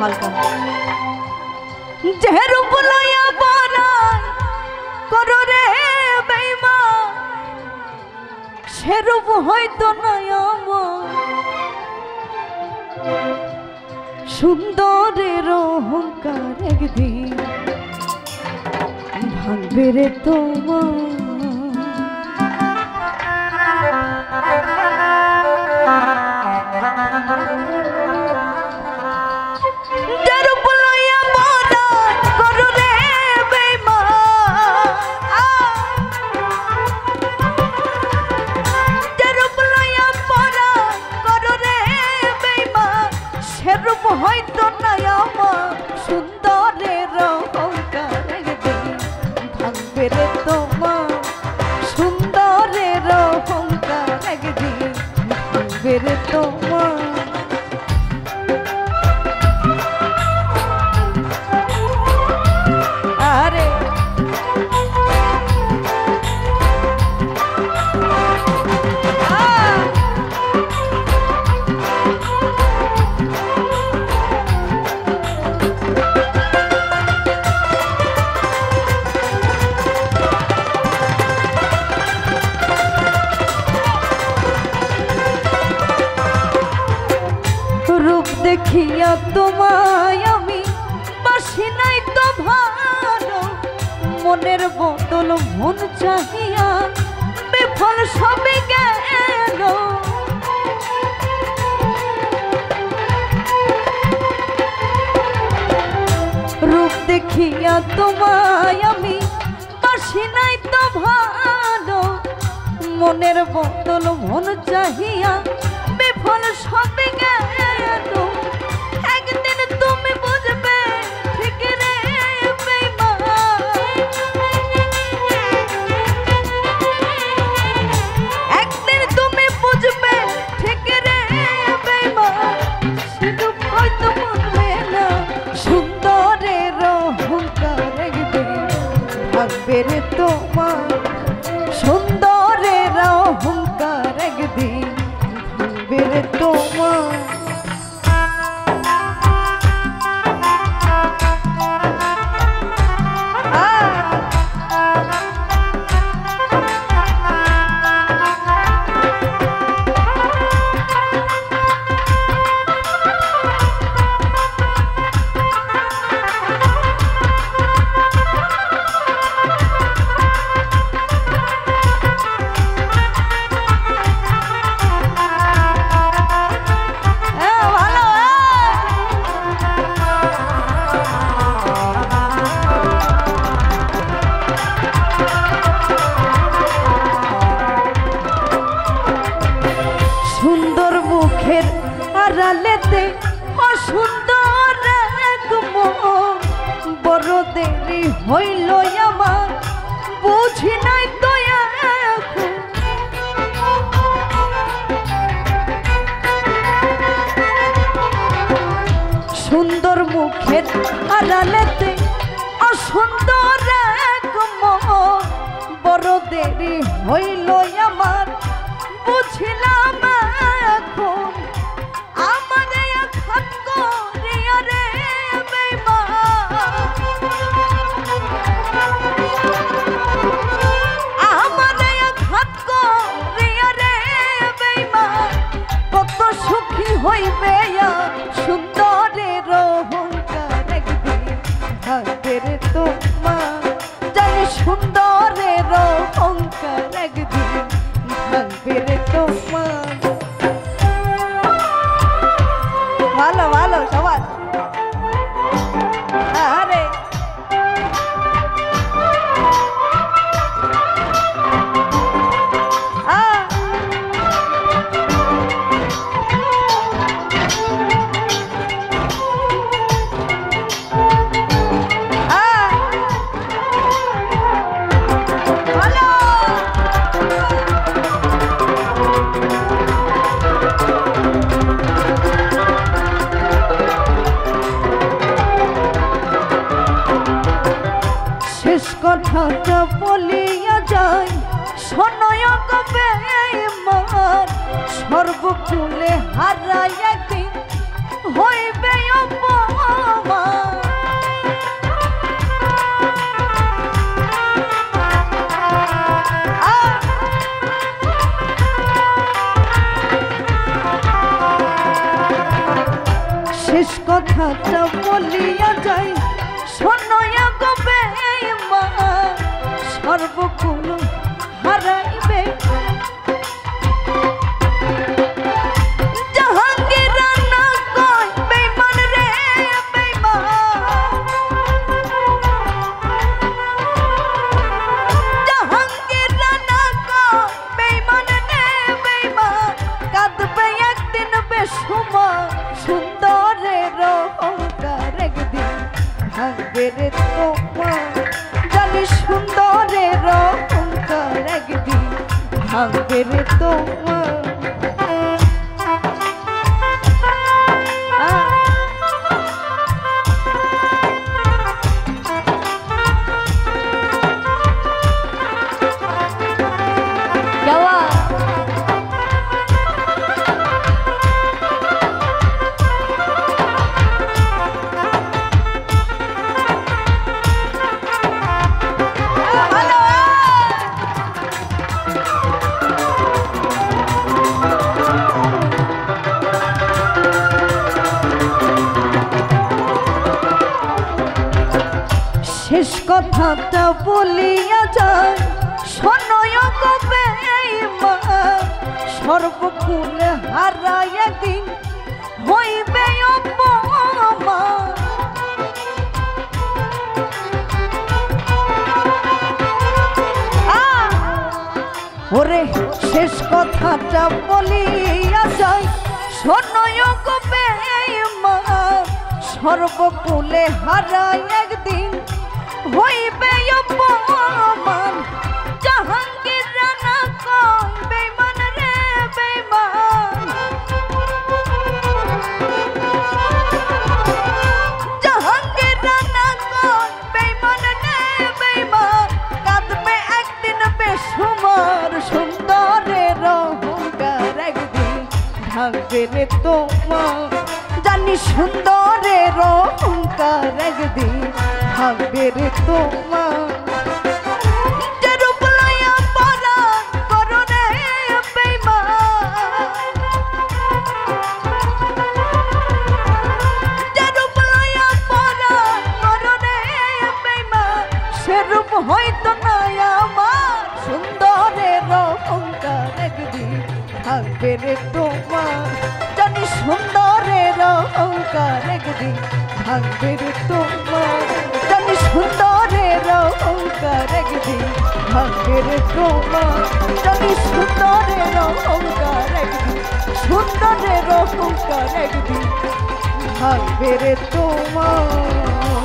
হালকা যে রূপ লইয়া বড়াই করো রে বেঈমান সে রূপ হয়তো নাই আমার সুন্দরের অহংকার একদিন ভাঙবে রে তোমার হয়তো নাই আমার সুন্দরের অহংকার একদিন ভাঙবে রে তোমার সুন্দরের অহংকার একদিন ভাঙবে রে তোমার আরে দেখিয়া তোমায় আমি বাসি নাই তো ভালো মনের বদল মন চাহিয়া বিফল সবে গেল রূপ দেখিয়া তোমায় আমি বাসি নাই তো ভালো মনের বদল মন চাহিয়া বিফল সবে গেল একদিন তুমি বুঝবে ঠিক রে বেঈমান একদিন তুমি বুঝবে ঠিক রে বেঈমান শুধু হয়তো বলবে না সুন্দরের অহংকার একদিন ভাঙবে রে তোমার সুন্দরের অহংকার একদিন ভাঙবে রে তোমার আড়ালেতে অসুন্দর এক মন বড় দেরি হইল আমার বুঝি নাই তো এখন সুন্দর মুখের আড়ালেতে অসুন্দর এক মন বড় দেরি হইল আমার বুঝিলাম এখন হইবে সুন্দরের অহংকার একদিন ভাঙবে রে তোমার জানি সুন্দরের অহংকার একদিন ভাঙবে রে তোমার ভালো ভালো সবাই আরে কথাটা বলিয়া যাই শোনয় বেঈমান সর্বকুলে হারাই একদিন হইবে অপমান। শেষ কথাটা বলিয়া যাই, শোনয়া গো বেঈমান, সর্বকুল হারাইবে। জাহাঙ্গীর রানা কয় বেঈমান রে বেঈমান, জাহাঙ্গীর রানা কয় বেঈমান রে বেঈমান, কাঁদবে একদিন বেসুমার, সুন্দরের অহংকার একদিন ভাঙবে রে তোমার। জানি সুন্দরের অহংকার একদিন ভাঙবে রে তোমার। শেষ কথাটা বলিয়া যায়, শোনয় গো বেঈমান, সর্বকুল হারাই একদিন হইবে অপমান। ওরে শেষ কথাটা বলিয়া যায়, শোনয় গো বেঈমান, সর্বকুলে হারাই একদিন হইবে অপমান। জাহাঙ্গীর রানা কয় বেঈমান রে বেঈমান, জাহাঙ্গীর রানা কয় বেঈমান রে বেঈমান, কাঁদবে একদিন বেসুমার, সুন্দরের অহংকার একদিন ভাঙবে রে তোমার। জানি সুন্দরের অহংকার একদিন ভাঙবে রে তোমার। যে রূপ লইয়া পরাণ করো রে বেঈমান, যে রূপ লইয়া পরাণ করো রে বেঈমান, সে রূপ হয়তো না আমার, সুন্দরের অহংকার একদিন ভাঙবে রে তোমার। জানি সুন্দরের অহংকার একদিন ভাঙবে রে তোমার। জানি সুন্দরের অহংকার একদিন ভাঙবে রে তোমার। জানি সুন্দরের অহংকার একদিন, সুন্দরের অহংকার একদিন ভাঙবে রে তোমার।